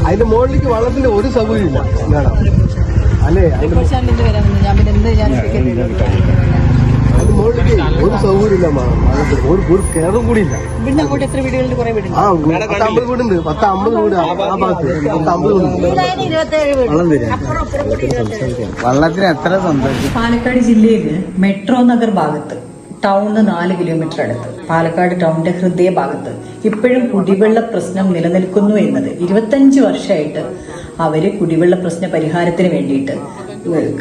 അതിന്റെ മുകളിലേക്ക് വള്ളത്തിന്റെ ഒരു സൗകര്യമില്ല അല്ലേ? അതിന്റെ മുകളിലേക്ക് ഒരു സൗകര്യമില്ല, ഒരു കയറും കൂടി ഇല്ല. ആ 50 വീടുണ്ട്, 10-50 വീട് ആ ഭാഗത്ത് 10-50 വീട്. വള്ളത്തിന് എത്ര സന്തോഷം. പാലക്കാട് ജില്ലയില് മെട്രോ നഗർ ഭാഗത്ത് ടൗണിന് 4 കിലോമീറ്റർ അടുത്ത് പാലക്കാട് ടൗണിന്റെ ഹൃദയഭാഗത്ത് ഇപ്പോഴും കുടിവെള്ള പ്രശ്നം നിലനിൽക്കുന്നു എന്നത് 25 വർഷമായിട്ട് അവര് കുടിവെള്ള പ്രശ്ന പരിഹാരത്തിന് വേണ്ടിയിട്ട്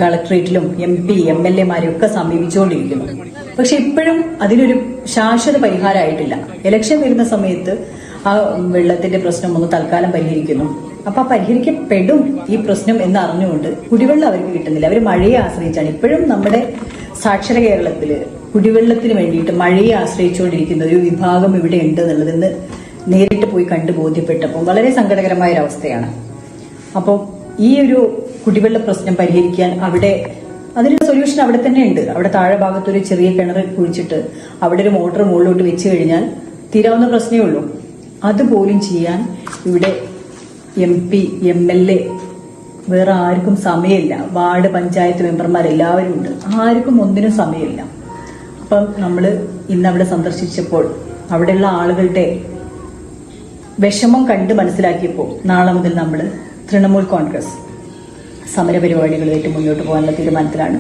കളക്ടറേറ്റിലും MP MLA മാരെയൊക്കെ സമീപിച്ചുകൊണ്ടിരിക്കുന്നു. പക്ഷെ ഇപ്പോഴും അതിനൊരു ശാശ്വത പരിഹാരമായിട്ടില്ല. ഇലക്ഷൻ വരുന്ന സമയത്ത് ആ വെള്ളത്തിന്റെ പ്രശ്നം ഒന്ന് തൽക്കാലം പരിഹരിക്കുന്നു. അപ്പൊ പരിഹരിക്കപ്പെടും ഈ പ്രശ്നം എന്ന് അറിഞ്ഞുകൊണ്ട് കുടിവെള്ളം അവർക്ക് കിട്ടുന്നില്ല. അവർ മഴയെ ആശ്രയിച്ചാണ്. ഇപ്പോഴും നമ്മുടെ സാക്ഷര കേരളത്തില് കുടിവെള്ളത്തിന് വേണ്ടിയിട്ട് മഴയെ ആശ്രയിച്ചുകൊണ്ടിരിക്കുന്ന ഒരു വിഭാഗം ഇവിടെ ഉണ്ട് എന്നുള്ളതെന്ന് നേരിട്ട് പോയി കണ്ടു ബോധ്യപ്പെട്ടപ്പോൾ വളരെ സങ്കടകരമായ ഒരു അവസ്ഥയാണ്. അപ്പോൾ ഈ ഒരു കുടിവെള്ള പ്രശ്നം പരിഹരിക്കാൻ അവിടെ അതിനൊരു സൊല്യൂഷൻ അവിടെ തന്നെ ഉണ്ട്. അവിടെ താഴെ ഭാഗത്തൊരു ചെറിയ കിണർ കുഴിച്ചിട്ട് അവിടെ ഒരു മോട്ടോർ മുകളിലോട്ട് വെച്ച് കഴിഞ്ഞാൽ തീരാവുന്ന പ്രശ്നമേ ഉള്ളൂ. അതുപോലും ചെയ്യാൻ ഇവിടെ MP MLA വേറെ ആർക്കും സമയമില്ല. വാർഡ് പഞ്ചായത്ത് മെമ്പർമാരെല്ലാവരും ഉണ്ട്. ആർക്കും ഒന്നിനും സമയമില്ല. അപ്പം നമ്മൾ ഇന്നവിടെ സന്ദർശിച്ചപ്പോൾ അവിടെയുള്ള ആളുകളുടെ വിഷമം കണ്ട് മനസ്സിലാക്കിയപ്പോൾ നാളെ മുതൽ നമ്മൾ തൃണമൂൽ കോൺഗ്രസ് സമരപരിപാടികളുമായിട്ട് മുന്നോട്ട് പോകാനുള്ള തീരുമാനത്തിലാണ്.